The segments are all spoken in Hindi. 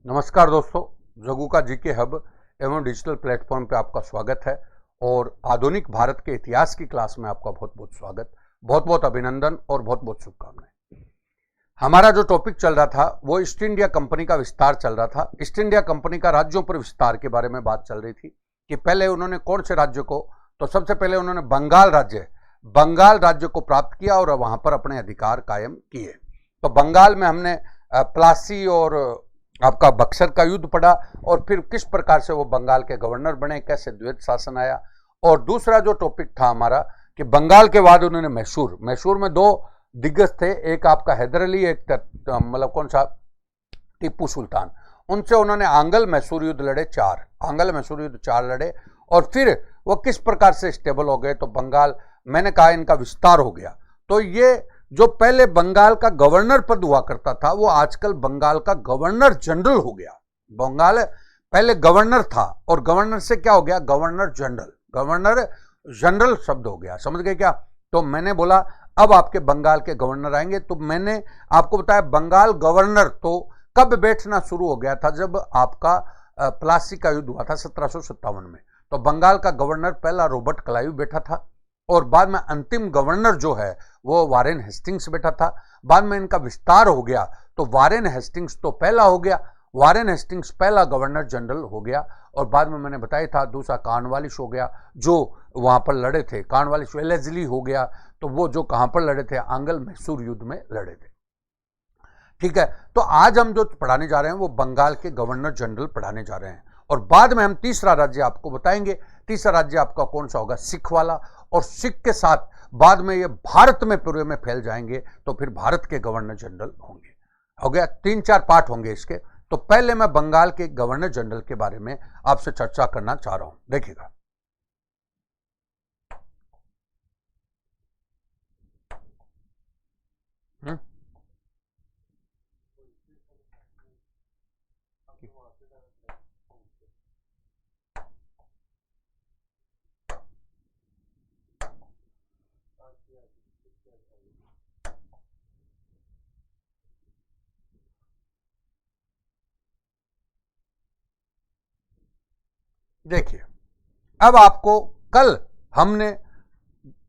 नमस्कार दोस्तों, जगू का जीके हब एवं डिजिटल प्लेटफॉर्म पे आपका स्वागत है और आधुनिक भारत के इतिहास की क्लास में आपका बहुत बहुत स्वागत, बहुत बहुत अभिनंदन और बहुत बहुत शुभकामनाएं। हमारा जो टॉपिक चल रहा था वो ईस्ट इंडिया कंपनी का विस्तार चल रहा था। ईस्ट इंडिया कंपनी का राज्यों पर विस्तार के बारे में बात चल रही थी कि पहले उन्होंने कौन से राज्य को, तो सबसे पहले उन्होंने बंगाल राज्य को प्राप्त किया और वहां पर अपने अधिकार कायम किए। तो बंगाल में हमने प्लासी और आपका बक्सर का युद्ध पड़ा और फिर किस प्रकार से वो बंगाल के गवर्नर बने, कैसे द्वैत शासन आया। और दूसरा जो टॉपिक था हमारा कि बंगाल के बाद उन्होंने मैसूर में दो दिग्गज थे, एक आपका हैदर अली, एक मतलब कौन सा, टीपू सुल्तान। उनसे उन्होंने आंगल मैसूर युद्ध लड़े, चार लड़े और फिर वो किस प्रकार से स्टेबल हो गए। तो बंगाल, मैंने कहा इनका विस्तार हो गया। तो ये जो पहले बंगाल का गवर्नर पद हुआ करता था वो आजकल बंगाल का गवर्नर जनरल हो गया। बंगाल पहले गवर्नर था और गवर्नर से क्या हो गया, गवर्नर जनरल शब्द हो गया। समझ गए क्या? तो मैंने बोला अब आपके बंगाल के गवर्नर आएंगे। तो मैंने आपको बताया बंगाल गवर्नर तो कब बैठना शुरू हो गया था, जब आपका प्लासी का युद्ध हुआ था 1757 में। तो बंगाल का गवर्नर पहला रॉबर्ट क्लाइव बैठा था और बाद में अंतिम गवर्नर जो है वो वारेन हेस्टिंग्स बैठा था। बाद में इनका विस्तार हो गया तो वारेन हेस्टिंग्स तो पहला हो गया, वारेन हेस्टिंग्स पहला गवर्नर जनरल हो गया। और बाद में मैंने बताया था दूसरा कॉर्नवालिस हो गया जो वहां पर लड़े थे, कॉर्नवालिस वेलेस्ली हो गया, तो वो जो कहां पर लड़े थे, आंगल मैसूर युद्ध में लड़े थे। ठीक है, तो आज हम जो पढ़ाने जा रहे हैं वो बंगाल के गवर्नर जनरल पढ़ाने जा रहे हैं और बाद में हम तीसरा राज्य आपको बताएंगे। तीसरा राज्य आपका कौन सा होगा, सिख वाला। और सिख के साथ बाद में ये भारत में पूरे में फैल जाएंगे तो फिर भारत के गवर्नर जनरल होंगे। हो गया, 3-4 पार्ट होंगे इसके। तो पहले मैं बंगाल के गवर्नर जनरल के बारे में आपसे चर्चा करना चाह रहा हूं, देखिएगा। देखिए, अब आपको कल हमने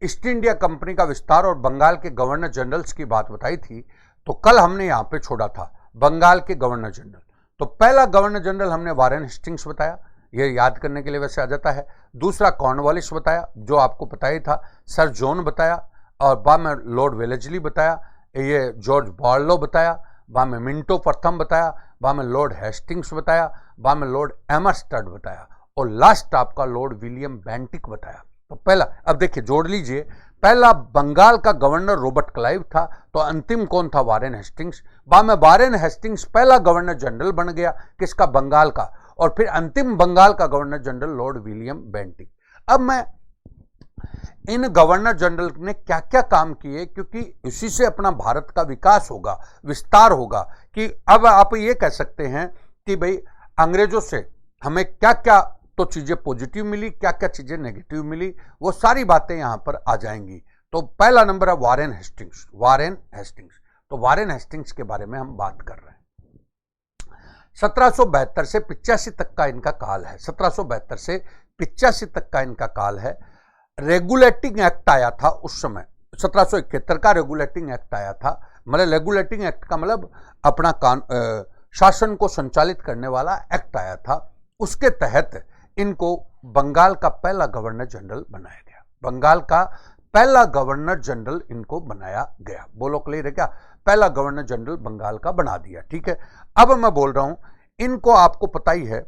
ईस्ट इंडिया कंपनी का विस्तार और बंगाल के गवर्नर जनरल्स की बात बताई थी। तो कल हमने यहां पे छोड़ा था बंगाल के गवर्नर जनरल। तो पहला गवर्नर जनरल हमने वारेन हेस्टिंग्स बताया, ये याद करने के लिए वैसे आ जाता है। दूसरा कॉर्नवालिस बताया जो आपको पता ही था। सर जॉन बताया और बाद में लॉर्ड वेलेस्ली बताया, ये जॉर्ज बार्लो बताया, बाद में मिंटो प्रथम बताया, बाद में लॉर्ड हेस्टिंग्स बताया, बाद में लॉर्ड एमरस्टड बताया और लास्ट आपका लॉर्ड विलियम बेंटिक बताया। तो पहला, अब देखिए जोड़ लीजिए, पहला बंगाल का गवर्नर रॉबर्ट क्लाइव था, तो अंतिम कौन था, वारेन हेस्टिंग्स। बाद में वारेन हेस्टिंग्स पहला गवर्नर जनरल बन गया, किसका, बंगाल का। और फिर अंतिम बंगाल का governor general Lord William Bentinck. अब मैं इन गवर्नर जनरल ने क्या क्या काम किए, क्योंकि इसी से अपना भारत का विकास होगा, विस्तार होगा। कि अब आप ये कह सकते हैं कि भाई अंग्रेजों से हमें क्या क्या तो चीजें पॉजिटिव मिली, क्या क्या चीजें नेगेटिव मिली, वो सारी बातें यहां पर आ जाएंगी। तो पहला नंबर है वारेन हेस्टिंग्स। तो वारेन हेस्टिंग्स के बारे में हम बात कर रहे हैं। 1772 से 85 तक का इनका काल है। 1772 से 85 तक का इनका काल है। रेगुलेटिंग एक्ट आया था उस समय, 1771 का रेगुलेटिंग एक्ट आया था। मतलब रेगुलेटिंग एक्ट का मतलब अपना शासन को संचालित करने वाला एक्ट आया था। उसके तहत इनको बंगाल का पहला गवर्नर जनरल बनाया गया। बंगाल का पहला गवर्नर जनरल इनको बनाया गया। बोलो क्लियर है क्या? पहला गवर्नर जनरल बंगाल का बना दिया। ठीक है, अब मैं बोल रहा हूं, इनको आपको पता ही है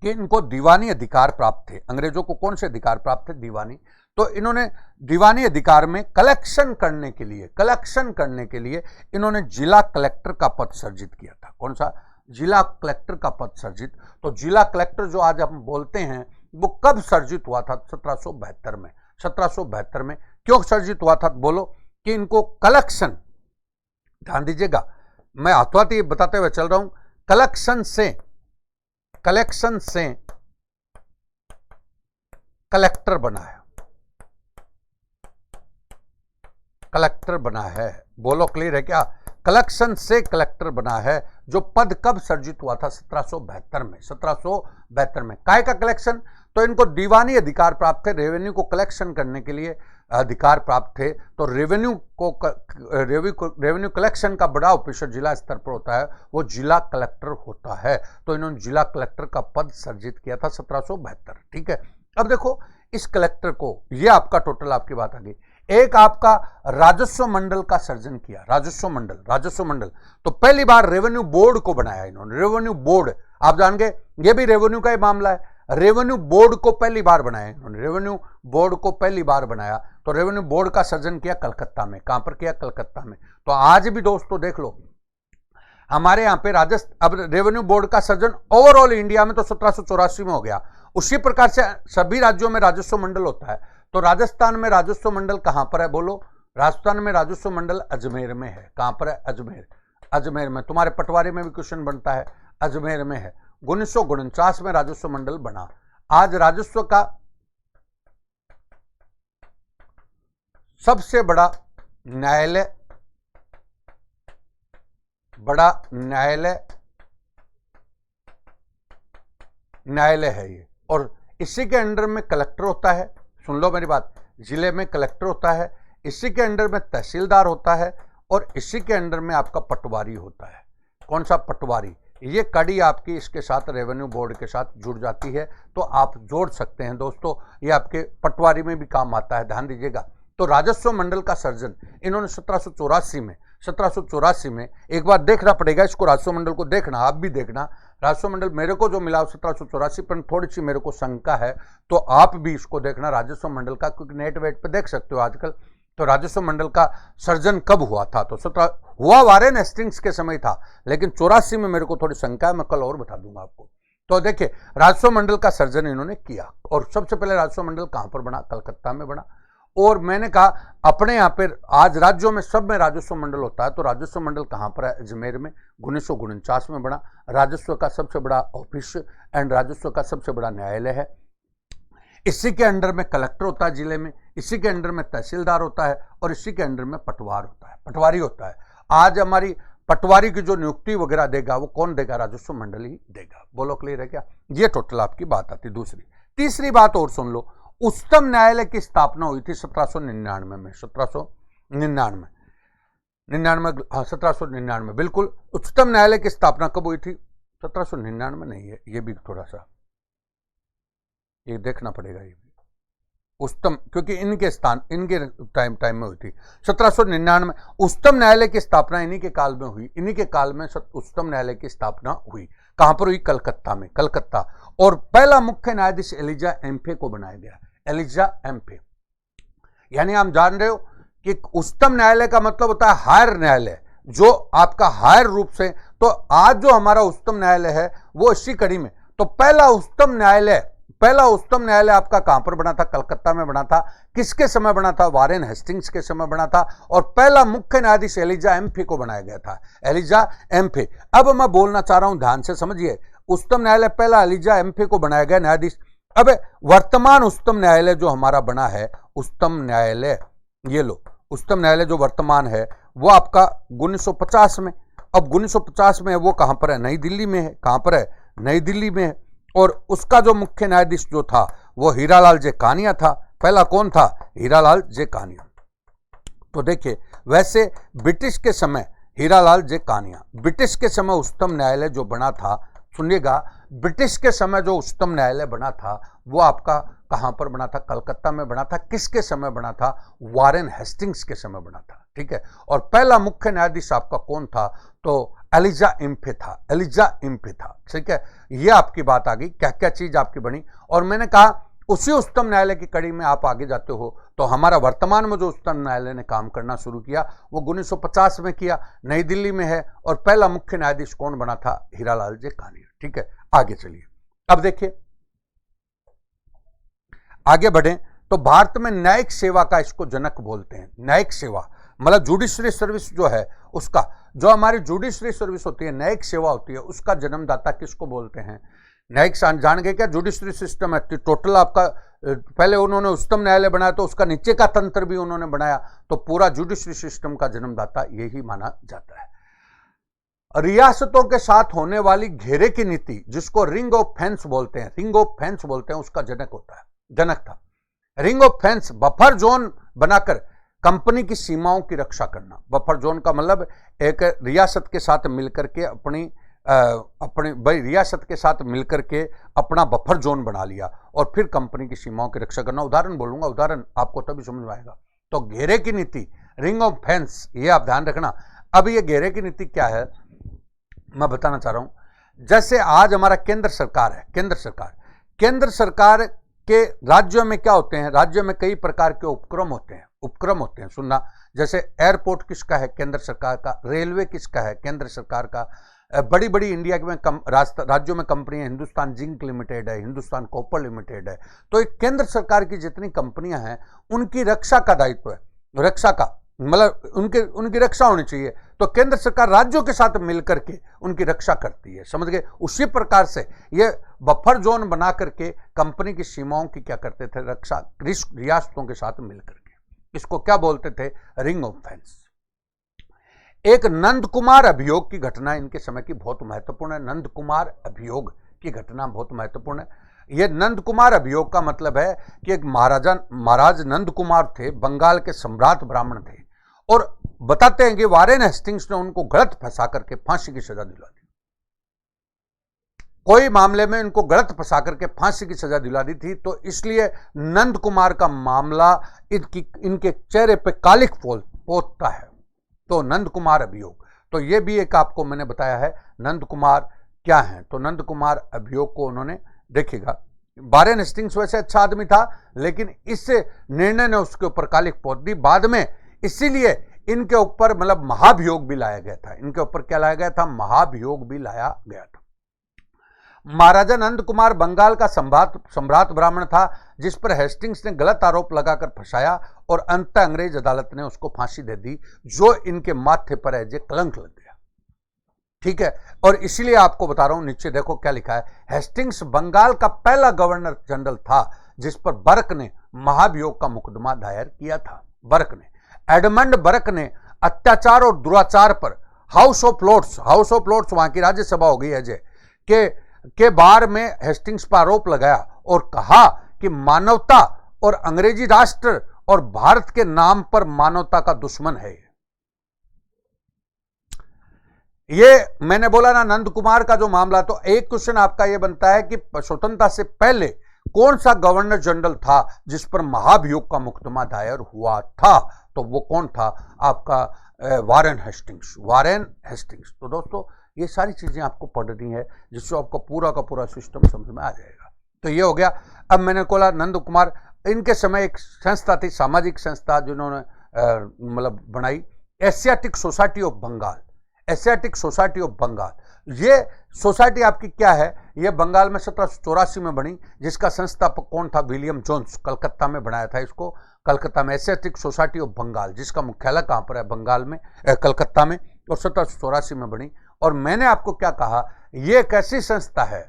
कि इनको दीवानी अधिकार प्राप्त थे। अंग्रेजों को कौन से अधिकार प्राप्त थे? दीवानी। तो इन्होंने दीवानी अधिकार में कलेक्शन करने के लिए इन्होंने जिला कलेक्टर का पद सर्जित किया था। कौन सा? जिला कलेक्टर का पद सर्जित। तो जिला कलेक्टर जो आज हम बोलते हैं वो कब सर्जित हुआ था? 1772 में। 1772 में क्यों सर्जित हुआ था? बोलो कि इनको कलेक्शन, ध्यान दीजिएगा, मैं हाथों हाथ ये बताते हुए चल रहा हूं, कलेक्शन से कलेक्टर बना है। बोलो क्लियर है क्या? कलेक्शन से कलेक्टर बना है, जो पद कब सर्जित हुआ था? 1772 में। 1772 में। काय का कलेक्शन? तो इनको दीवानी अधिकार प्राप्त थे, रेवेन्यू को कलेक्शन करने के लिए अधिकार प्राप्त थे। तो रेवेन्यू कलेक्शन का बड़ा ऑफिसर जिला स्तर पर होता है, वो जिला कलेक्टर होता है। तो इन्होंने जिला कलेक्टर का पद सर्जित किया था 1772। ठीक है, अब देखो इस कलेक्टर को, ये आपका टोटल आपकी बात आ गई। एक आपका राजस्व मंडल का सर्जन किया, राजस्व मंडल। तो पहली बार रेवेन्यू बोर्ड को बनाया इन्होंने, रेवेन्यू बोर्ड। आप जान गए ये भी रेवेन्यू का ही मामला है। रेवेन्यू बोर्ड को पहली बार बनाया इन्होंने, रेवेन्यू बोर्ड को पहली बार बनाया। तो रेवेन्यू बोर्ड का सर्जन किया कलकत्ता में। कहां पर किया? कलकत्ता में। तो आज भी दोस्तों देख लो, हमारे यहाँ पे अब रेवेन्यू बोर्ड का सर्जन ओवरऑल इंडिया में तो 1784 में हो गया। उसी प्रकार से सभी राज्यों में राजस्व मंडल होता है। तो राजस्थान में राजस्व मंडल कहां पर है? बोलो। राजस्थान में राजस्व मंडल अजमेर में है। कहां पर है? अजमेर। अजमेर में। तुम्हारे पटवारी में भी क्वेश्चन बनता है, अजमेर में है। 1949 में राजस्व मंडल बना। आज राजस्व का सबसे बड़ा न्यायालय है ये, और इसी के अंडर में कलेक्टर होता है। सुन लो मेरी बात, जिले में कलेक्टर होता है, इसी के अंडर में तहसीलदार होता है, और इसी के अंडर में आपका पटवारी होता है। कौन सा? पटवारी। ये कड़ी आपकी इसके साथ रेवेन्यू बोर्ड के साथ जुड़ जाती है, तो आप जोड़ सकते हैं दोस्तों, ये आपके पटवारी में भी काम आता है, ध्यान दीजिएगा। तो राजस्व मंडल का सर्जन इन्होंने 1784 में एक बार देखना पड़ेगा इसको, राजस्व मंडल को देखना, आप भी देखना। राजस्व मंडल मेरे को जो मिला 1784 पर थोड़ी सी मेरे को शंका है, तो आप भी इसको देखना राजस्व मंडल का, क्योंकि नेट वेट पे देख सकते हो आजकल। तो राजस्व मंडल का सर्जन कब हुआ था? तो 17 हुआ वारेन हेस्टिंग्स के समय था, लेकिन 84 में मेरे को थोड़ी शंका है, मैं कल और बता दूंगा आपको। तो देखिए राजस्व मंडल का सर्जन इन्होंने किया, और सबसे पहले राजस्व मंडल कहां पर बना? कलकत्ता में बना। और मैंने कहा अपने यहाँ पे आज राज्यों में सब में राजस्व मंडल होता है, तो राजस्व मंडल कहाँ पर है? अजमेर में। 1949 में बना। राजस्व का सबसे बड़ा ऑफिस एंड राजस्व का सबसे बड़ा न्यायालय है। इसी के अंडर में कलेक्टर होता है जिले में, इसी के अंडर में तहसीलदार होता है, और इसी के अंडर में पटवारी होता है। आज हमारी पटवारी की जो नियुक्ति वगैरह देगा वो कौन देगा? राजस्व मंडल ही देगा। बोलो क्लियर है क्या? ये टोटल आपकी बात आती। तीसरी बात और सुन लो, उच्चतम न्यायालय की स्थापना हुई थी 1799 में। 1799 बिल्कुल। उच्चतम न्यायालय की स्थापना कब हुई थी? 1799 नहीं है, ये भी थोड़ा सा ये देखना पड़ेगा। ये भी उच्चतम, क्योंकि इनके टाइम में हुई थी 1799। उच्चतम न्यायालय की स्थापना इन्हीं के काल में हुई। इन्हीं के काल में उच्चतम न्यायालय की स्थापना हुई। कहां पर हुई? कलकत्ता में। कलकत्ता। और पहला मुख्य न्यायाधीश एलिजा एम्फे को बनाया गया। एलिजा एम्फे, यानी आप जान रहे हो कि उच्चतम न्यायालय का मतलब होता है हायर न्यायालय, जो आपका हायर रूप से। तो आज जो हमारा उच्चतम न्यायालय है वो इसी कड़ी में। तो पहला उच्चतम न्यायालय आपका कहां पर बना था? कलकत्ता में बना था। किसके समय बना था? वारेन हेस्टिंग्स के समय बना था। और पहला मुख्य न्यायाधीश एलिजा एम्फे को बनाया गया था। एलिजा एम्फे। अब मैं बोलना चाह रहा हूं, ध्यान से समझिए। उच्चतम न्यायालय पहला एलिजा एम्फे को बनाया गया न्यायाधीश। अब वर्तमान उच्चतम न्यायालय जो हमारा बना है, उच्चतम न्यायालय, ये लो, उच्चतम न्यायालय जो वर्तमान है वो आपका 1950 में। अब 1950 में वो कहां पर है? नई दिल्ली में है। कहां पर है? नई दिल्ली में है। और उसका जो मुख्य न्यायाधीश जो था वो हीरालाल जे कानिया था। पहला कौन था? हीरालाल जे कानिया। तो देखिए, वैसे ब्रिटिश के समय हीरालाल जे कानिया, ब्रिटिश के समय उच्चतम न्यायालय जो बना था, सुनिएगा, ब्रिटिश के समय जो उच्चतम न्यायालय बना था वो आपका कहां पर बना था? कलकत्ता में बना था। किसके समय बना था? वारेन हेस्टिंग्स के समय बना था। ठीक है। और पहला मुख्य न्यायाधीश आपका कौन था? तो एलिजा एम्फे था। एलिजा एम्फे था। ठीक है, ये आपकी बात आ गई, क्या क्या चीज आपकी बनी। और मैंने कहा उसी उच्चतम न्यायालय की कड़ी में आप आगे जाते हो, तो हमारा वर्तमान में जो उच्चतम न्यायालय ने काम करना शुरू किया वो 1950 में किया, नई दिल्ली में है। और पहला मुख्य न्यायाधीश कौन बना था? हीरालाल जे कानिया। ठीक है, आगे चलिए। अब देखिए, आगे बढ़े तो भारत में न्यायिक सेवा का इसको जनक बोलते हैं। न्यायिक सेवा मतलब जुडिशरी सर्विस जो है उसका, जो हमारी जुडिशरी सर्विस होती है, न्यायिक सेवा होती है, उसका जन्मदाता किसको बोलते हैं? न्यायिक, जान गए क्या? जुडिशरी सिस्टम है टोटल आपका। पहले उन्होंने उच्चतम न्यायालय बनाया तो उसका नीचे का तंत्र भी उन्होंने बनाया, तो पूरा जुडिशरी सिस्टम का जन्मदाता यही माना जाता है। रियासतों के साथ होने वाली घेरे की नीति, जिसको रिंग ऑफ फेंस बोलते हैं, रिंग ऑफ फेंस बोलते हैं, उसका जनक था। Ring of fence buffer zone बनाकर कंपनी की सीमाओं की रक्षा करना। बफर जोन का मतलब एक रियासत के साथ मिलकर के रियासत के साथ मिलकर के अपना बफर जोन बना लिया और फिर कंपनी की सीमाओं की रक्षा करना। उदाहरण बोलूंगा, उदाहरण आपको तभी समझ में आएगा। तो घेरे की नीति, रिंग ऑफ फेंस, ये आप ध्यान रखना। अब ये घेरे की नीति क्या है मैं बताना चाह रहा हूं। जैसे आज हमारा केंद्र सरकार है, केंद्र सरकार के राज्यों में क्या होते हैं, राज्यों में कई प्रकार के उपक्रम होते हैं सुनना। जैसे एयरपोर्ट किसका है, केंद्र सरकार का। रेलवे किसका है, केंद्र सरकार का। बड़ी बड़ी इंडिया में राज्यों में कंपनियां, हिंदुस्तान जिंक लिमिटेड है, हिंदुस्तान कॉपर लिमिटेड है। तो एक केंद्र सरकार की जितनी कंपनियां हैं उनकी रक्षा का दायित्व है, रक्षा का मतलब उनकी रक्षा होनी चाहिए। तो केंद्र सरकार राज्यों के साथ मिलकर के उनकी रक्षा करती है, समझ गए। उसी प्रकार से ये बफर जोन बना करके कंपनी की सीमाओं की क्या करते थे, रक्षा रियासतों के साथ मिलकर के। इसको क्या बोलते थे, रिंग ऑफ फेंस। एक नंद कुमार अभियोग की घटना इनके समय की बहुत महत्वपूर्ण है। नंद कुमार अभियोग की घटना बहुत महत्वपूर्ण है। यह नंद कुमार अभियोग का मतलब है कि एक महाराज नंद कुमार थे, बंगाल के सम्राट ब्राह्मण थे, और बताते हैं कि वारेन हेस्टिंग्स ने उनको गलत फंसा करके फांसी की सजा दिला दी। कोई मामले में इनको गलत फंसा करके फांसी की सजा दिला दी थी, तो इसलिए नंद कुमार का मामला इनके चेहरे पे कालिक पोतता है। तो नंद कुमार अभियोग, तो ये भी एक आपको मैंने बताया है नंद कुमार क्या है। तो नंद कुमार अभियोग को उन्होंने, देखिएगा, वारेन हेस्टिंग्स वैसे अच्छा आदमी था, लेकिन इस निर्णय ने उसके ऊपर कालिक पोत दी। बाद में इसीलिए इनके ऊपर मतलब महाभियोग भी लाया गया था। इनके ऊपर क्या लाया गया था, महाभियोग भी लाया गया था। महाराजा नंद कुमार बंगाल का सम्राट ब्राह्मण था, जिस पर हेस्टिंग्स ने गलत आरोप लगाकर फंसाया और अंत अंग्रेज अदालत ने उसको फांसी दे दी, जो इनके माथे पर है कलंक लग गया। ठीक है, और इसलिए आपको बता रहा हूं, नीचे देखो क्या लिखा है। हेस्टिंग्स बंगाल का पहला गवर्नर जनरल था जिस पर बर्क ने महाभियोग का मुकदमा दायर किया था। बर्क ने, एडमंड बर्क ने अत्याचार और दुराचार पर हाउस ऑफ लॉर्ड्स वहां की राज्यसभा हो गई अजय के बार में हेस्टिंग्स पर आरोप लगाया और कहा कि मानवता और अंग्रेजी राष्ट्र और भारत के नाम पर मानवता का दुश्मन है। ये मैंने बोला ना, नंद कुमार का जो मामला, तो एक क्वेश्चन आपका यह बनता है कि स्वतंत्रता से पहले कौन सा गवर्नर जनरल था जिस पर महाभियोग का मुकदमा दायर हुआ था। तो वो कौन था, आपका वारेन हेस्टिंग्स। तो दोस्तों ये सारी चीजें आपको पढ़नी है, जिससे आपका पूरा का पूरा सिस्टम समझ में आ जाएगा। तो ये हो गया। अब मैंने बोला नंद कुमार, इनके समय एक संस्था थी, सामाजिक संस्था, जिन्होंने मतलब बनाई, Asiatic society of Bengal. Asiatic society of Bengal, ये सोसाइटी आपकी क्या है, ये बंगाल में 1784 में बनी, जिसका संस्थापक कौन था, विलियम जोन्स। कलकत्ता में बनाया था इसको, कलकत्ता में एशियाटिक सोसाइटी ऑफ बंगाल, जिसका मुख्यालय कहां पर है, बंगाल में, कलकत्ता में, और 1784 में बनी। और मैंने आपको क्या कहा, ये एक ऐसी संस्था है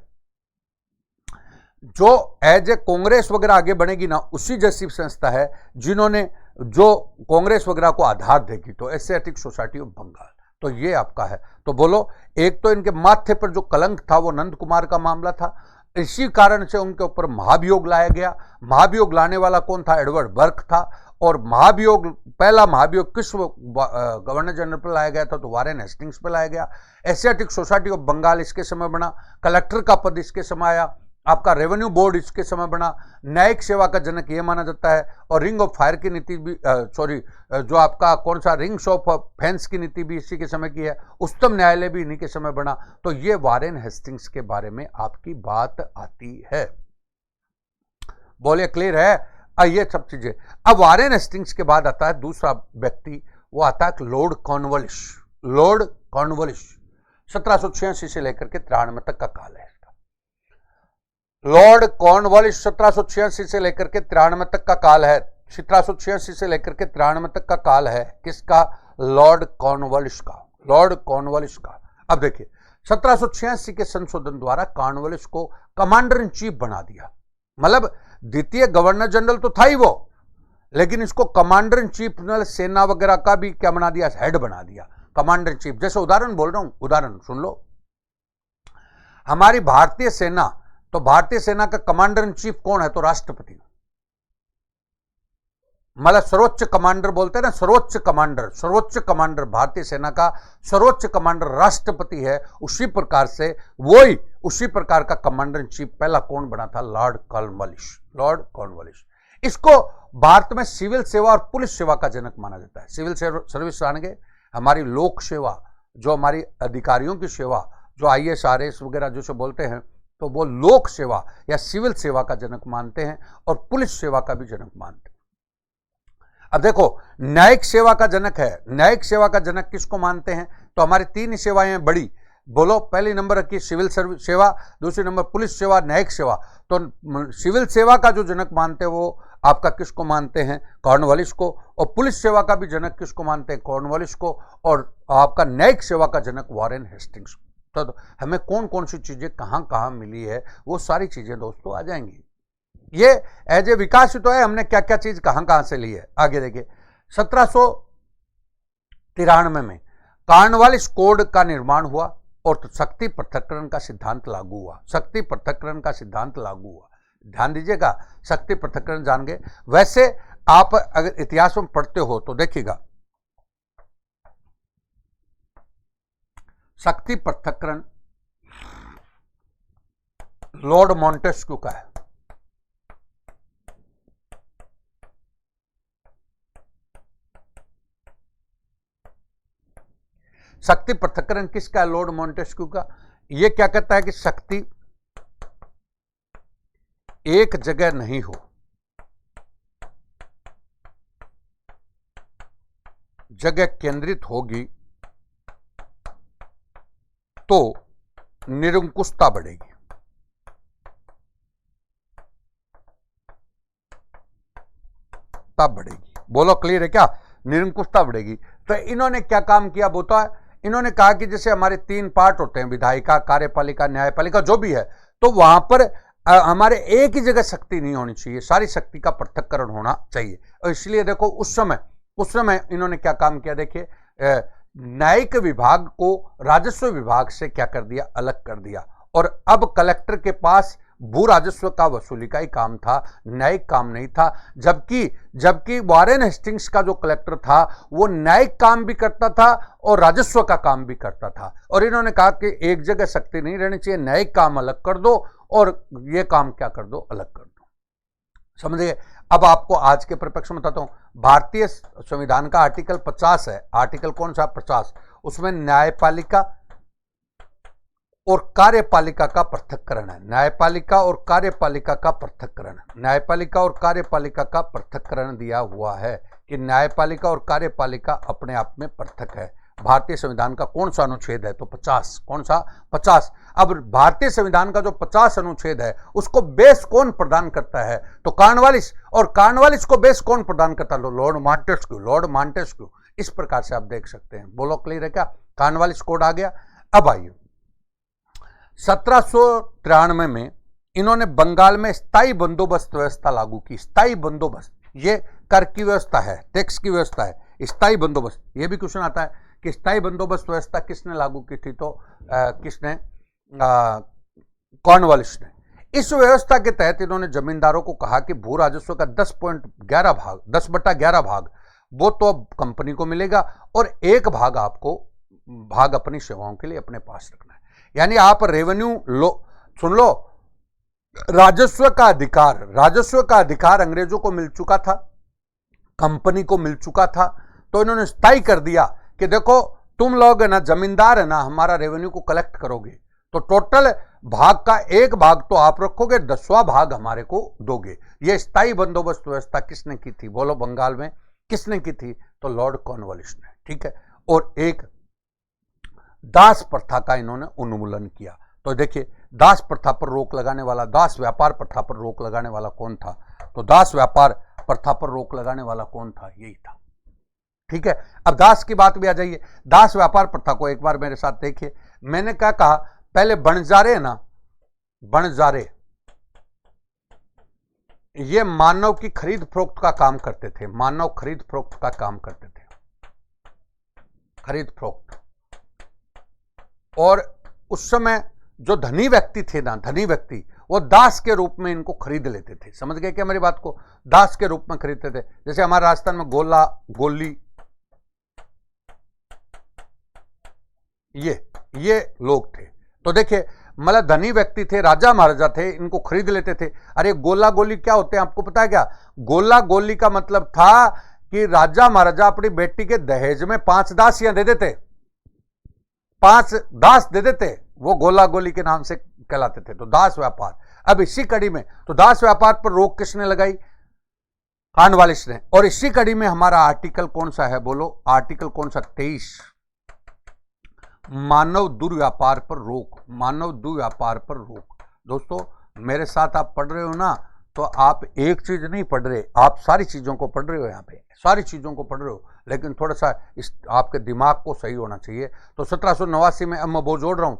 जो एज ए कांग्रेस वगैरह आगे बढ़ेगी ना, उसी जैसी संस्था है जिन्होंने जो कांग्रेस वगैरह को आधार देगी। तो एशियाटिक सोसाइटी ऑफ बंगाल, तो ये आपका है। तो बोलो, एक तो इनके माथे पर जो कलंक था वो नंद कुमार का मामला था, इसी कारण से उनके ऊपर महाभियोग लाया गया। महाभियोग लाने वाला कौन था, एडवर्ड बर्क था। और पहला महाभियोग किस गवर्नर जनरल पर लाया गया था, तो वारेन हेस्टिंग्स पर लाया गया। एशियाटिक सोसाइटी ऑफ बंगाल इसके समय बना, कलेक्टर का पद इसके समय आया, आपका रेवेन्यू बोर्ड इसके समय बना, न्यायिक सेवा का जनक ये माना जाता है। और रिंग ऑफ फायर की नीति भी जो आपका कौन सा रिंग्स ऑफ फेंस की नीति भी इसी के समय की है। उच्चतम न्यायालय भी इन्हीं के समय बना। तो ये वारेन हेस्टिंग्स के बारे में आपकी बात आती है। बोलिए, क्लियर है ये सब चीजें। अब वारेन हेस्टिंग्स के बाद आता है दूसरा व्यक्ति, वो आता है लॉर्ड कॉर्नवालिस। लॉर्ड कॉर्नवालिस 1786 से लेकर के 93 तक का काल है। लॉर्ड कॉर्नवालिस 1786 से लेकर के 93 तक का काल है। 1786 से लेकर के 93 तक का काल है किसका, लॉर्ड कॉर्नवालिस का। लॉर्ड कॉर्नवालिस का। अब देखिए, 1786 के संशोधन द्वारा कॉर्नवालिस को कमांडर इन चीफ बना दिया। मतलब द्वितीय गवर्नर जनरल तो था ही वो, लेकिन इसको कमांडर इन चीफ सेना वगैरह का भी क्या बना दिया, हेड बना दिया। Commander in chief. जैसे उदाहरण बोल रहा हूं, उदाहरण सुन लो। हमारी भारतीय सेना, तो भारतीय सेना का कमांडर इन चीफ कौन है? तो राष्ट्रपति। मतलब सर्वोच्च कमांडर बोलते हैं ना, सर्वोच्च कमांडर भारतीय सेना का सर्वोच्च कमांडर राष्ट्रपति है। उसी प्रकार से उसी प्रकार का कमांडर इन चीफ पहला कौन बना था? Lord Cornwallis. इसको भारत में सिविल सेवा और पुलिस सेवा का जनक माना जाता है। सिविल सर्विस जानेंगे, हमारी लोक सेवा, जो हमारी अधिकारियों की सेवा, जो IAS RAS वगैरह जो बोलते हैं, तो वो लोक सेवा या सिविल सेवा का जनक मानते हैं और पुलिस सेवा का भी जनक मानते हैं। अब देखो, न्यायिक सेवा का जनक है। न्यायिक सेवा का जनक किसको मानते हैं? तो हमारी 3 सेवाएं बड़ी, बोलो। पहली नंबर रखिए सिविल सर्विस सेवा, दूसरी नंबर पुलिस सेवा, न्यायिक सेवा। तो सिविल सेवा का जो जनक मानते हैं वो आपका किसको मानते हैं? कॉर्नवालिस को। और पुलिस सेवा का भी जनक किसको मानते हैं? कॉर्नवालिस को। और आपका न्यायिक सेवा का जनक वॉरेन हेस्टिंग्स। तो हमें कौन कौन सी चीजें कहां कहां मिली है, वो सारी चीजें दोस्तों आ जाएंगी। ये एज ए विकास तो है, हमने क्या क्या चीज कहां से ली है। आगे देखिए, 1793 में कॉर्नवालिस कोड का निर्माण हुआ और शक्ति पृथक्करण का सिद्धांत लागू हुआ। शक्ति पृथक्करण का सिद्धांत लागू हुआ। ध्यान दीजिएगा, शक्ति पृथक्करण जान गए। वैसे आप अगर इतिहास में पढ़ते हो तो देखिएगा, शक्ति पृथक्करण लॉर्ड मॉन्टेस्क्यू का है। शक्ति पृथक्करण किसका है? लॉर्ड मॉन्टेस्क्यू का। यह क्या कहता है कि शक्ति एक जगह नहीं हो, जगह केंद्रित होगी तो निरंकुशता बढ़ेगी। तब बढ़ेगी। बोलो, क्लियर है क्या? निरंकुशता बढ़ेगी। तो इन्होंने क्या काम किया बोलता है, इन्होंने कहा कि जैसे हमारे 3 पार्ट होते हैं, विधायिका, कार्यपालिका, न्यायपालिका, जो भी है, तो वहां पर हमारे एक ही जगह शक्ति नहीं होनी चाहिए, सारी शक्ति का पृथक्करण होना चाहिए। और इसलिए देखो, उस समय इन्होंने क्या काम किया, देखिए, न्यायिक विभाग को राजस्व विभाग से क्या कर दिया? अलग कर दिया। और अब कलेक्टर के पास भू राजस्व का वसूली का ही काम था, न्यायिक काम नहीं था। जबकि वॉरेन हेस्टिंग्स का जो कलेक्टर था वो न्यायिक काम भी करता था और राजस्व का काम भी करता था। और इन्होंने कहा कि एक जगह शक्ति नहीं रहनी चाहिए, न्यायिक काम अलग कर दो और ये काम क्या कर दो? अलग कर दो। समझिए। अब आपको आज के परिप्रेक्ष्य में बताता हूं। भारतीय संविधान का आर्टिकल 50 है। आर्टिकल कौन सा? 50। उसमें न्यायपालिका और कार्यपालिका का पृथक्करण है। न्यायपालिका और कार्यपालिका का पृथक्करण, न्यायपालिका और कार्यपालिका का पृथक्करण दिया हुआ है कि न्यायपालिका और कार्यपालिका अपने आप में पृथक है। भारतीय संविधान का कौन सा अनुच्छेद है? तो 50। कौन सा? 50। अब भारतीय संविधान का जो 50 अनुच्छेद है उसको बेस कौन प्रदान करता है? तो कॉर्नवालिस। और कॉर्नवालिस को बेस कौन प्रदान करता है? Lord Montesquieu. इस प्रकार से आप देख सकते हैं। बोलो, क्लियर है क्या? कॉर्नवालिस कोड आ गया। अब आइए, 1793 में इन्होंने बंगाल में स्थायी बंदोबस्त व्यवस्था लागू की। स्थायी बंदोबस्त, ये कर की व्यवस्था है, टैक्स की व्यवस्था है। स्थायी बंदोबस्त, ये भी क्वेश्चन आता है कि स्थायी बंदोबस्त व्यवस्था किसने लागू की थी? तो किसने? कॉर्नवालिस ने। इस व्यवस्था के तहत इन्होंने जमींदारों को कहा कि भू राजस्व का 10.11 भाग, 10/11 भाग वो तो अब कंपनी को मिलेगा और एक भाग आपको अपनी सेवाओं के लिए अपने पास रखना है। यानी आप रेवेन्यू लो, सुन लो, राजस्व का अधिकार अंग्रेजों को मिल चुका था, कंपनी को मिल चुका था। तो इन्होंने स्थायी कर दिया कि देखो, तुम लोग है ना, जमींदार है ना, हमारा रेवेन्यू को कलेक्ट करोगे तो टोटल भाग का एक भाग तो आप रखोगे, 10वां भाग हमारे को दोगे। ये स्थायी बंदोबस्त व्यवस्था किसने की थी? बोलो, बंगाल में किसने की थी? तो लॉर्ड कॉर्नवालिस ने। ठीक है। और एक दास प्रथा का इन्होंने उन्मूलन किया। तो देखिए, दास प्रथा पर रोक लगाने वाला, दास व्यापार प्रथा पर रोक लगाने वाला कौन था? तो दास व्यापार प्रथा पर रोक लगाने वाला कौन था? यही था। ठीक है। अब दास की बात भी आ जाइए। दास व्यापार प्रथा को एक बार मेरे साथ देखिए। मैंने क्या कहा? पहले बणजारे है ना, बणजारे ये मानव की खरीद फरोख्त का काम करते थे। मानव खरीद फरोख्त का काम करते थे। खरीद फरोख्त। और उस समय जो धनी व्यक्ति थे ना, धनी व्यक्ति, वो दास के रूप में इनको खरीद लेते थे। समझ गए क्या मेरी बात को? दास के रूप में खरीदते थे। जैसे हमारे राजस्थान में गोला, गोली, ये लोग थे। तो देखिए, मतलब धनी व्यक्ति थे, राजा महाराजा थे, इनको खरीद लेते थे। अरे गोला गोली क्या होते हैं आपको पता है क्या? गोला गोली का मतलब था कि राजा महाराजा अपनी बेटी के दहेज में 5 दासियां दे देते, 5 दास दे देते, वो गोला गोली के नाम से कहलाते थे। तो दास व्यापार। अब इसी कड़ी में तो दास व्यापार पर रोक किसने लगाई? कॉर्नवालिस ने। और इसी कड़ी में हमारा आर्टिकल कौन सा है बोलो? आर्टिकल कौन सा? 23, मानव दुर्व्यापार पर रोक। मानव दुर्व्यापार पर रोक। दोस्तों मेरे साथ आप पढ़ रहे हो ना, तो आप एक चीज नहीं पढ़ रहे, आप सारी चीजों को पढ़ रहे हो, यहाँ पे सारी चीजों को पढ़ रहे हो, लेकिन थोड़ा सा इस आपके दिमाग को सही होना चाहिए। तो 1789 में, अब मैं वो जोड़ रहा हूं,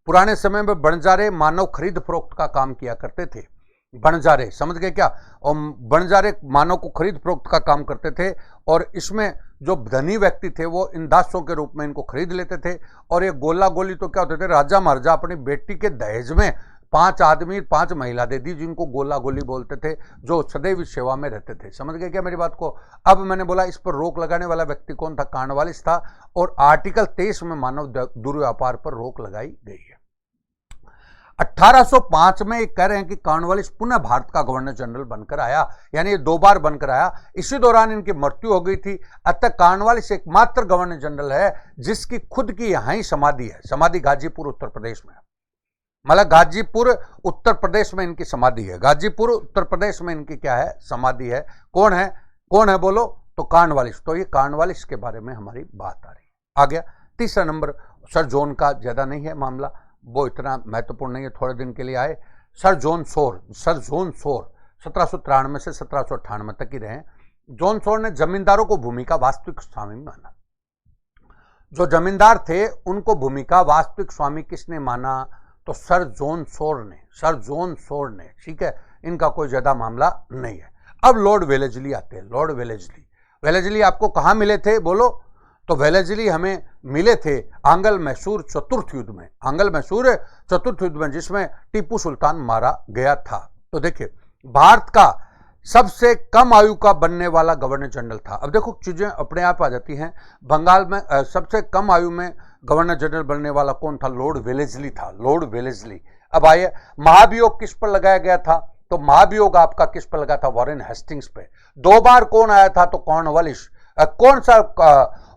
पुराने समय में बंजारे मानव खरीद फरोख्त का काम किया करते थे। बंजारे, समझ गए क्या? और बंजारे मानव को खरीद फरोख्त का काम करते थे, और इसमें जो धनी व्यक्ति थे वो इन दासों के रूप में इनको खरीद लेते थे। और ये गोला गोली तो क्या होते थे? राजा महाराजा अपनी बेटी के दहेज में 5 आदमी 5 महिला दे दी, जिनको गोला गोली बोलते थे, जो सदैव सेवा में रहते थे। समझ गए क्या मेरी बात को? अब मैंने बोला इस पर रोक लगाने वाला व्यक्ति कौन था? कॉर्नवालिस था। और आर्टिकल 23 में मानव दुर्व्यापार पर रोक लगाई गई है। 1805 में कह रहे हैं कि कॉर्नवालिस पुनः भारत का गवर्नर जनरल बनकर आया, यानी ये 2 बार बनकर आया। इसी दौरान इनकी मृत्यु हो गई थी। अतः कॉर्नवालिस एकमात्र गवर्नर जनरल है जिसकी खुद की यहां ही समाधि है। समाधि गाजीपुर उत्तर प्रदेश में, मतलब गाजीपुर उत्तर प्रदेश में इनकी समाधि है। गाजीपुर उत्तर प्रदेश में इनकी क्या है? समाधि है। कौन है? कौन है बोलो? तो कॉर्नवालिस। तो ये कॉर्नवालिस के बारे में हमारी बात आ रही है। आ गया तीसरा नंबर। सर जॉन का ज्यादा नहीं है मामला, वो इतना महत्वपूर्ण नहीं है, थोड़े दिन के लिए आए। सर जॉन सोर। सर जॉन सोर 1793 से 1798 तक ही रहे। जॉन सोर ने जमींदारों को भूमि का वास्तविक स्वामी माना। जो जमींदार थे उनको भूमि का वास्तविक स्वामी किसने माना? तो सर जॉन सोर ने। सर जॉन सोर ने, ठीक है, इनका कोई ज्यादा मामला नहीं है। अब लॉर्ड वेलेस्ली आते हैं। लॉर्ड वेलेस्ली, वेलेस्ली आपको कहां मिले थे बोलो? तो वेलेस्ली हमें मिले थे आंग्ल मैसूर चतुर्थ युद्ध में। आंग्ल मैसूर चतुर्थ युद्ध में, जिसमें टीपू सुल्तान मारा गया था। तो देखिए, भारत का सबसे कम आयु का बनने वाला गवर्नर जनरल था। अब देखो चीजें अपने आप आ जाती हैं। बंगाल में सबसे कम आयु में गवर्नर जनरल बनने वाला कौन था? लॉर्ड वेलेस्ली था। Lord Wellesley. अब आइए, महाभियोग किस पर लगाया गया था? तो महाभियोग आपका किस पर लगा था? वॉरेन हेस्टिंग्स पे। 2 बार कौन आया था? तो कॉर्नवालिस। कौन सा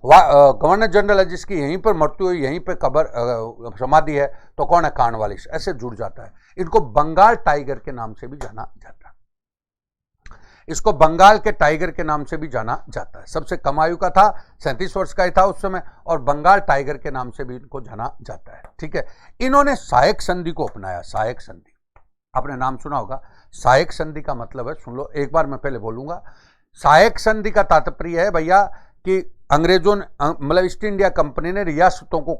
गवर्नर जनरल है जिसकी यहीं पर मृत्यु हुई, यहीं पर कब्र समाधि है? तो कौन है? कॉर्नवालिस। ऐसे जुड़ जाता है। इनको बंगाल टाइगर के नाम से भी जाना जाता है। इसको बंगाल के टाइगर के नाम से भी जाना जाता है। सबसे कम आयु का था, 37 वर्ष का ही था उस समय, और बंगाल टाइगर के नाम से भी इनको जाना जाता है। ठीक है, इन्होंने सहायक संधि को अपनाया। सहायक संधि आपने नाम सुना होगा। सहायक संधि का मतलब है, सुन लो एक बार, मैं पहले बोलूंगा। सहायक संधि का तात्पर्य है भैया कि अंग्रेजों ने, मतलब ईस्ट इंडिया कंपनी ने रियासतों को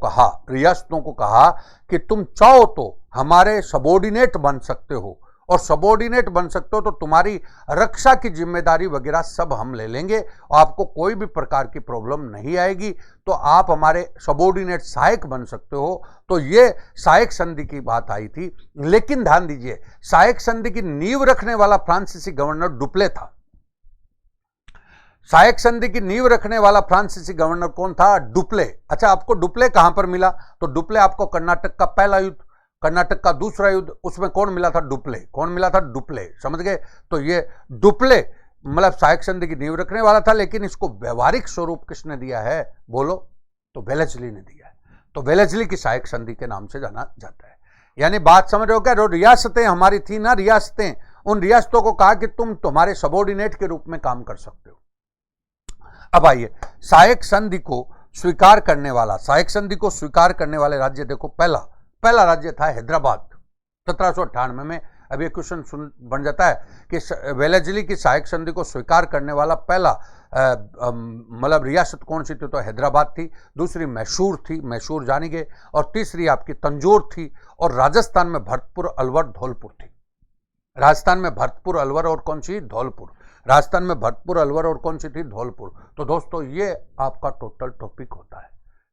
कहा कि तुम चाहो तो हमारे सबॉर्डिनेट बन सकते हो, और सबॉर्डिनेट बन सकते हो तो तुम्हारी रक्षा की जिम्मेदारी वगैरह सब हम ले लेंगे, और आपको कोई भी प्रकार की प्रॉब्लम नहीं आएगी, तो आप हमारे सबॉर्डिनेट सहायक बन सकते हो। तो ये सहायक संधि की बात आई थी। लेकिन ध्यान दीजिए, सहायक संधि की नींव रखने वाला फ्रांसीसी गवर्नर डुप्ले था। सहायक संधि की नींव रखने वाला फ्रांसीसी गवर्नर कौन था? डुप्ले। अच्छा, आपको डुप्ले कहां पर मिला? तो डुप्ले आपको कर्नाटक का पहला युद्ध, कर्नाटक का दूसरा युद्ध, उसमें कौन मिला था? डुप्ले। कौन मिला था? डुप्ले। समझ गए? तो ये डुप्ले मतलब सहायक संधि की नींव रखने वाला था, लेकिन इसको व्यवहारिक स्वरूप किसने दिया है बोलो? तो वेलेस्ली ने दिया है। तो वेलेस्ली की सहायक संधि के नाम से जाना जाता है। यानी बात समझ रहे हो क्या? जो रियासतें हमारी थी ना, रियासतें, उन रियासतों को कहा कि तुम तुम्हारे सबॉर्डिनेट के रूप में काम कर सकते हो। अब आइए, सहायक संधि को स्वीकार करने वाला, सहायक संधि को स्वीकार करने वाले राज्य देखो। पहला राज्य था हैदराबाद। 1798 में। अब ये क्वेश्चन बन जाता है कि वेलेस्ली की सहायक संधि को स्वीकार करने वाला पहला मतलब रियासत कौन सी थी? तो हैदराबाद थी। दूसरी मैसूर थी, मैसूर जानी गए। और तीसरी आपकी तंजौर थी। और राजस्थान में भरतपुर, अलवर, धौलपुर थी। राजस्थान में भरतपुर, अलवर और कौन सी? धौलपुर। राजस्थान में भरतपुर, अलवर और कौन सी थी? धौलपुर। तो दोस्तों ये आपका टोटल टॉपिक होता है।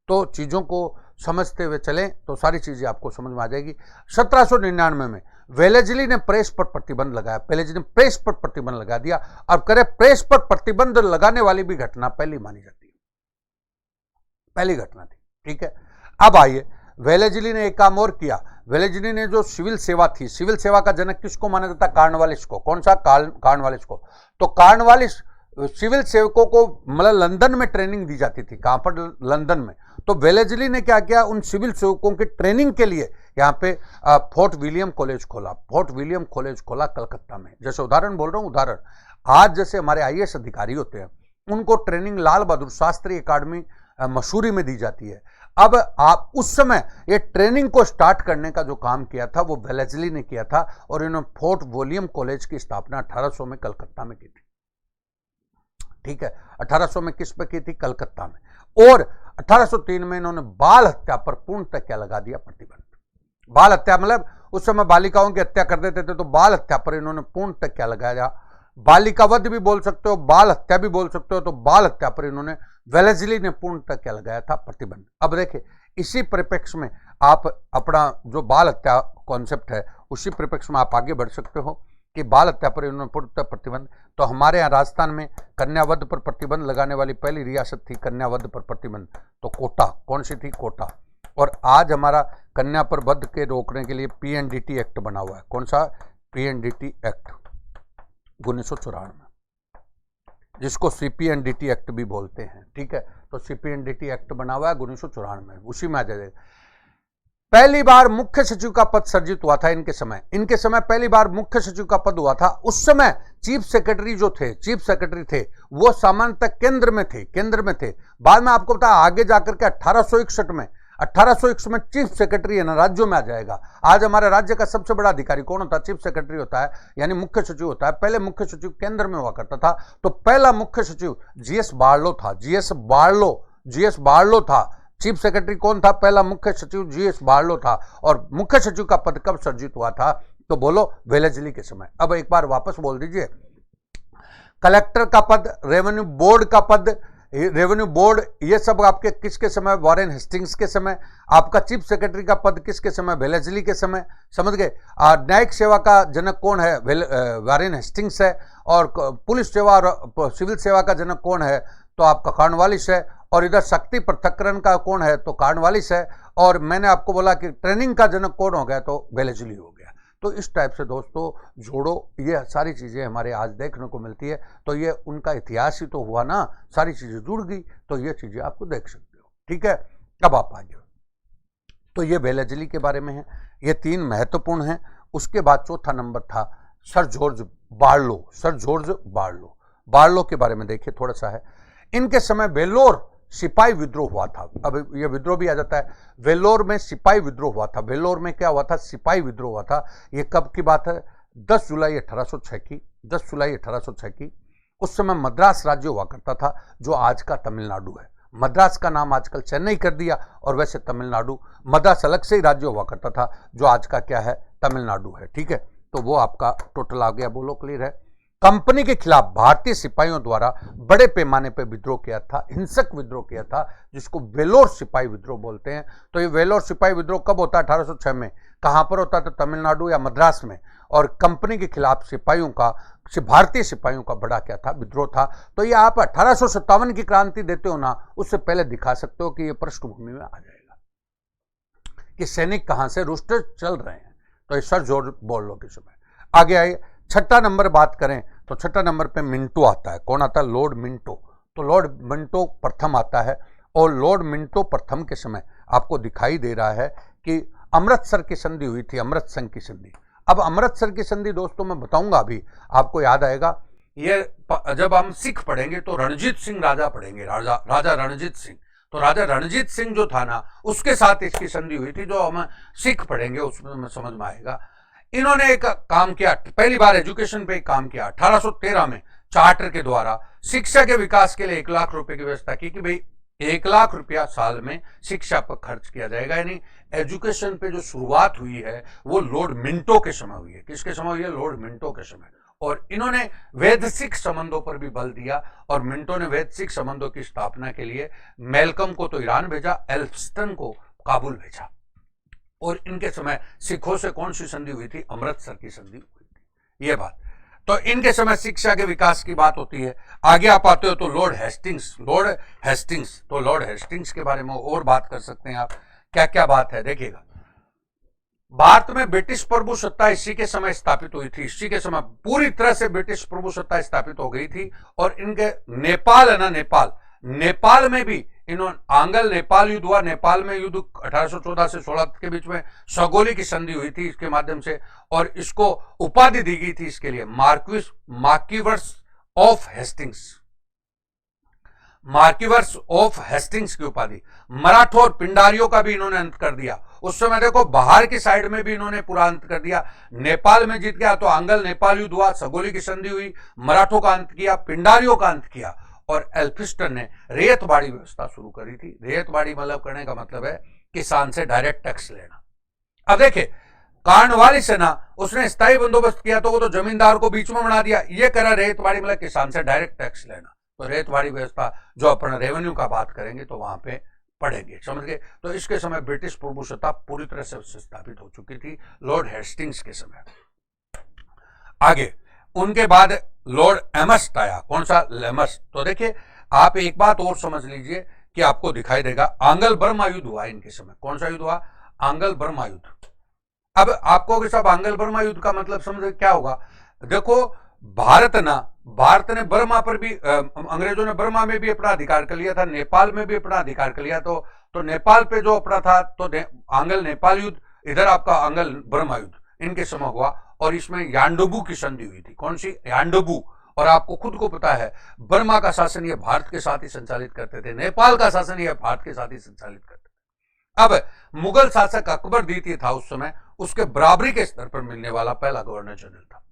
तो चीज़ों को समझते हुए चलें तो सारी चीज़ें आपको समझ में आ जाएगी। 1799 में वेलेजली ने प्रेस पर प्रतिबंध लगाया, वेलेजली ने प्रेस पर प्रतिबंध लगा दिया। अब करें, प्रेस पर प्रतिबंध लगाने वाली भी घटना पहली मानी जाती है, पहली घटना थी, ठीक है। अब आइए, वेलेजली ने एक काम और किया। वेलेजली ने जो सिविल सेवा थी, सिविल सेवा का जनक किसको माना जाता है? कॉर्नवालिस को। कौन सा? कॉर्नवालिस को। तो कॉर्नवालिस सिविल सेवकों को मतलब लंदन में ट्रेनिंग दी जाती थी। कहां पर? लंदन में। तो वेलेजली ने क्या किया? उन सिविल सेवकों की ट्रेनिंग के लिए यहाँ पे फोर्ट विलियम कॉलेज खोला। फोर्ट विलियम कॉलेज खोला कलकत्ता में। जैसे उदाहरण बोल रहा हूँ, उदाहरण आज जैसे हमारे आईएएस अधिकारी होते हैं, उनको ट्रेनिंग लाल बहादुर शास्त्री अकादमी मसूरी में दी जाती है। अब आप उस समय ये ट्रेनिंग को स्टार्ट करने का जो काम किया था वो वेलेजली ने किया था, और इन्होंने फोर्ट विलियम कॉलेज की स्थापना 1800 में कलकत्ता में की थी, ठीक है। 1800 में किस पे की थी? कलकत्ता में। और 1803 में इन्होंने बाल हत्या पर पूर्णतः क्या लगा दिया? प्रतिबंध। बाल हत्या मतलब उस समय बालिकाओं की हत्या कर देते थे, तो बाल हत्या पर इन्होंने पूर्णतः क्या लगाया? बालिका वध भी बोल सकते हो, बाल हत्या भी बोल सकते हो। तो बाल हत्या पर इन्होंने, वेलेजली ने पूर्णतः क्या लगाया था? प्रतिबंध। अब देखिए, इसी परिप्रेक्ष्य में आप अपना जो बाल हत्या कॉन्सेप्ट है, उसी परिप्रेक्ष्य में आप आगे बढ़ सकते हो कि बाल हत्या पर इन्होंने पूर्णतः प्रतिबंध। तो हमारे यहाँ राजस्थान में कन्यावध पर प्रतिबंध लगाने वाली पहली रियासत थी कन्यावध पर प्रतिबंध, तो कोटा। कौन सी थी? कोटा। और आज हमारा कन्या पर वध के रोकने के लिए पीएनडीटी एक्ट बना हुआ है। कौन सा? पीएनडीटी एक्ट 1994 में, जिसको सीपीएनडीटी एक्ट भी बोलते हैं, ठीक है। तो सीपीएनडीटी एक्ट बना हुआ है 1994 में, उसी में आ जाएगा। पहली बार मुख्य सचिव का पद सर्जित हुआ था इनके समय पहली बार मुख्य सचिव का पद हुआ था। उस समय चीफ सेक्रेटरी जो थे, चीफ सेक्रेटरी थे, वो सामान्यतः केंद्र में थे। बाद में आपको पता आगे जाकर के 1861 में चीफ सेक्रेटरी है ना, राज्यों में आ जाएगा। आज हमारे राज्य का सबसे बड़ा अधिकारी कौन होता है? चीफ सेक्रेटरी होता है, यानी मुख्य सचिव होता है। पहले मुख्य सचिव केंद्र में हुआ करता था। तो पहला मुख्य सचिव जीएस बार्लो था, जीएस बार्लो था। चीफ सेक्रेटरी कौन था? पहला मुख्य सचिव जीएस बार्लो था। और मुख्य सचिव का पद कब सर्जित हुआ था? तो बोलो, वेलेजली के समय। अब एक बार वापस बोल दीजिए, कलेक्टर का पद, रेवेन्यू बोर्ड का पद, रेवेन्यू बोर्ड, ये सब आपके किसके समय? वॉरेन हेस्टिंग्स के समय। आपका चीफ सेक्रेटरी का पद किसके समय? वेलेजली के समय, समझ गए। न्यायिक सेवा का जनक कौन है? वॉरेन हेस्टिंग्स है। और पुलिस सेवा और सिविल सेवा का जनक कौन है? तो आपका कॉर्नवालिस है। और इधर शक्ति पृथक्करण का कौन है? तो कॉर्नवालिस है। और मैंने आपको बोला कि ट्रेनिंग का जनक कौन हो गया? तो वेलेजली हो गया। तो इस टाइप से दोस्तों जोड़ो, ये सारी चीज़ें हमारे आज देखने को मिलती है। तो ये उनका इतिहास ही तो हुआ ना, सारी चीज़ें जुड़ गई, तो ये चीज़ें आपको देख सकते हो, ठीक है। अब आप आगे, तो ये वेलेजली के बारे में है, ये 3 महत्वपूर्ण हैं। उसके बाद चौथा नंबर था सर जॉर्ज बार्लो के बारे में देखिए थोड़ा सा है। इनके समय वेल्लोर सिपाही विद्रोह हुआ था। अब ये विद्रोह भी आ जाता है, वेल्लोर में सिपाही विद्रोह हुआ था। वेल्लोर में क्या हुआ था? सिपाही विद्रोह हुआ था। ये कब की बात है? 10 जुलाई 1806 की, 10 जुलाई 1806 की। उस समय मद्रास राज्य हुआ करता था, जो आज का तमिलनाडु है। मद्रास का नाम आजकल चेन्नई कर दिया, और वैसे तमिलनाडु, मद्रास अलग से ही राज्य हुआ करता था, जो आज का क्या है? तमिलनाडु है, ठीक है। तो वो आपका टोटल आ गया, बोलो, क्लियर है। कंपनी के खिलाफ भारतीय सिपाहियों द्वारा बड़े पैमाने पर विद्रोह किया था, हिंसक विद्रोह किया था, जिसको वेलोर सिपाही विद्रोह बोलते हैं। तो ये वेलोर सिपाही विद्रोह कब होता है? 1806 में। कहां पर होता था? तमिलनाडु या मद्रास में। और कंपनी के खिलाफ सिपाहियों का, भारतीय सिपाहियों का बड़ा क्या था? विद्रोह था। तो ये आप 1857 की क्रांति देते हो ना, उससे पहले दिखा सकते हो कि ये पृष्ठभूमि में आ जाएगा कि सैनिक कहां से रुष्ट चल रहे हैं। तो ये सर जॉर्ज बार्लो के समय। आगे आइए, छठा नंबर बात करें तो छठा नंबर पे मिंटो आता है। कौन आता है? Lord Minto. तो लॉर्ड मिंटो प्रथम आता है, और लॉर्ड मिंटो प्रथम के समय आपको दिखाई दे रहा है कि अमृतसर की संधि हुई थी, अमृतसर की संधि। अब अमृतसर की संधि दोस्तों मैं बताऊंगा, अभी आपको याद आएगा। ये जब हम सिख पढ़ेंगे तो रणजीत सिंह राजा पढ़ेंगे, राजा रणजीत सिंह। तो राजा रणजीत सिंह जो था ना, उसके साथ इसकी संधि हुई थी, जो हम सिख पढ़ेंगे उसमें समझ में आएगा। इन्होंने एक काम किया, पहली बार एजुकेशन पे काम किया। 1813 में चार्टर के द्वारा शिक्षा के विकास के लिए 1 लाख रुपए की व्यवस्था की कि भाई 1 लाख रुपया साल में शिक्षा पर खर्च किया जाएगा। यानी एजुकेशन पे जो शुरुआत हुई है वो लॉर्ड मिंटो के समय हुई है। किसके समय हुई है? लॉर्ड मिंटो के समय। और इन्होंने वैध सिख संबंधों पर भी बल दिया और मिंटो ने वैध सिख संबंधों की स्थापना के लिए मैल्कम को तो ईरान भेजा, एल्फस्टन को काबुल भेजा। और इनके समय सिखों से कौन सी संधि हुई थी? अमृतसर की संधि हुई थी। ये बात तो इनके समय शिक्षा के विकास की बात होती है। आगे आप आते हो तो लॉर्ड हेस्टिंग्स के बारे में और बात कर सकते हैं आप। क्या क्या बात है देखिएगा। भारत में ब्रिटिश प्रभुसत्ता इसी के समय स्थापित हुई थी। इसी के समय पूरी तरह से ब्रिटिश प्रभुसत्ता स्थापित हो गई थी। और इनके नेपाल है ना, नेपाल में भी इन्होंने आंगल नेपाल युद्ध हुआ। नेपाल में युद्ध 1814 से 16 के बीच में सगोली की संधि हुई थी इसके माध्यम से, और इसको उपाधि दी गई थी इसके लिए मार्किवर्स ऑफ हेस्टिंग्स की उपाधि। मराठों और पिंडारियों का भी इन्होंने अंत कर दिया। उस समय देखो बाहर की साइड में भी इन्होंने पूरा अंत कर दिया। नेपाल में जीत गया तो आंगल नेपाल युद्ध हुआ, सगोली की संधि हुई, मराठों का अंत किया, पिंडारियों का अंत किया। और एल्फिस्टन ने रेतबाड़ी व्यवस्था शुरू करी थी। रेतबाड़ी मतलब करने का मतलब है किसान से डायरेक्ट टैक्स लेना। अब देखिए कार्नवालिस सेना उसने स्थायी बंदोबस्त किया तो वो तो जमींदार को बीच में बना दिया। ये करा रेतबाड़ी मतलब किसान से डायरेक्ट टैक्स लेना। तो रेतबाड़ी व्यवस्था जो अपन रेवेन्यू का बात करेंगे तो वहां पे पढ़ेंगे, समझ गए। तो इसके समय ब्रिटिश प्रभुसत्ता पूरी तरह से स्थापित हो चुकी थी लॉर्ड हेस्टिंग्स के समय। आगे उनके बाद लॉर्ड एमस्ट आया। कौन सा? लेमस्ट। तो देखिए आप एक बात और समझ लीजिए कि आपको दिखाई देगा आंगल बर्मा युद्ध हुआ इनके समय। कौन सा युद्ध हुआ? आंगल बर्मा युद्ध। अब आपको सब आंगल बर्मा युद्ध का मतलब समझ क्या होगा। देखो भारत ने बर्मा पर भी अंग्रेजों ने बर्मा में भी अपना अधिकार कर लिया था, नेपाल में भी अपना अधिकार कर लिया। तो नेपाल पे जो अपना था तो आंगल नेपाल युद्ध, इधर आपका आंगल बर्मा युद्ध इनके समय हुआ। और इसमें यान्डबू की संधि हुई थी। कौन सी? यान्डबू। और आपको खुद को पता है बर्मा का शासन ये भारत के साथ ही संचालित करते थे, नेपाल का शासन ये भारत के साथ ही संचालित करते थे। अब मुगल शासक अकबर द्वितीय था उस समय, उसके बराबरी के स्तर पर मिलने वाला पहला गवर्नर जनरल था।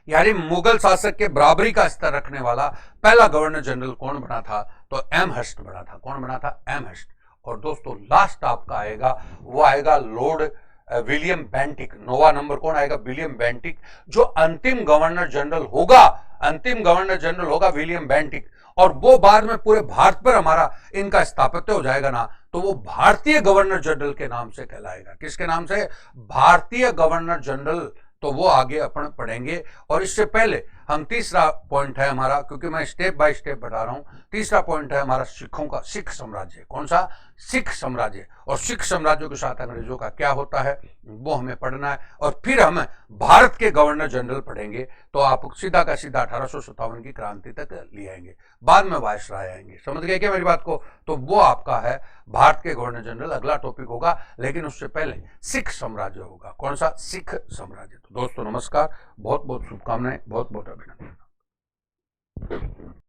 यानी मुगल शासक के बराबरी का स्तर रखने वाला पहला गवर्नर जनरल कौन बना था? तो एमहर्स्ट बना था। कौन बना था? एमहर्स्ट। और दोस्तों लास्ट आपका आएगा, वो आएगा लॉर्ड विलियम बेंटिक। नोवा नंबर कौन आएगा? विलियम बेंटिक, जो अंतिम गवर्नर जनरल होगा विलियम बेंटिक। और वो बाद में पूरे भारत पर हमारा इनका स्थापत्य हो जाएगा ना, तो वो भारतीय गवर्नर जनरल के नाम से कहलाएगा। किसके नाम से? भारतीय गवर्नर जनरल। तो वो आगे अपन पढ़ेंगे। और इससे पहले हम तीसरा पॉइंट है हमारा, क्योंकि मैं स्टेप बाय स्टेप बता रहा हूं, तीसरा पॉइंट है हमारा सिखों का, सिख साम्राज्य। कौन सा? सिख साम्राज्य। और सिख साम्राज्य के साथ अंग्रेजों का क्या होता है वो हमें पढ़ना है। और फिर हम भारत के गवर्नर जनरल पढ़ेंगे। तो आप सीधा का सीधा 1857 की क्रांति तक ले आएंगे, बाद में वायसराय आएंगे। समझ गए क्या मेरी बात को? तो वो आपका है भारत के गवर्नर जनरल, अगला टॉपिक होगा। लेकिन उससे पहले सिख साम्राज्य होगा। कौन सा? सिख साम्राज्य। तो दोस्तों नमस्कार, बहुत बहुत शुभकामनाएं, बहुत बहुत अभिनंदन।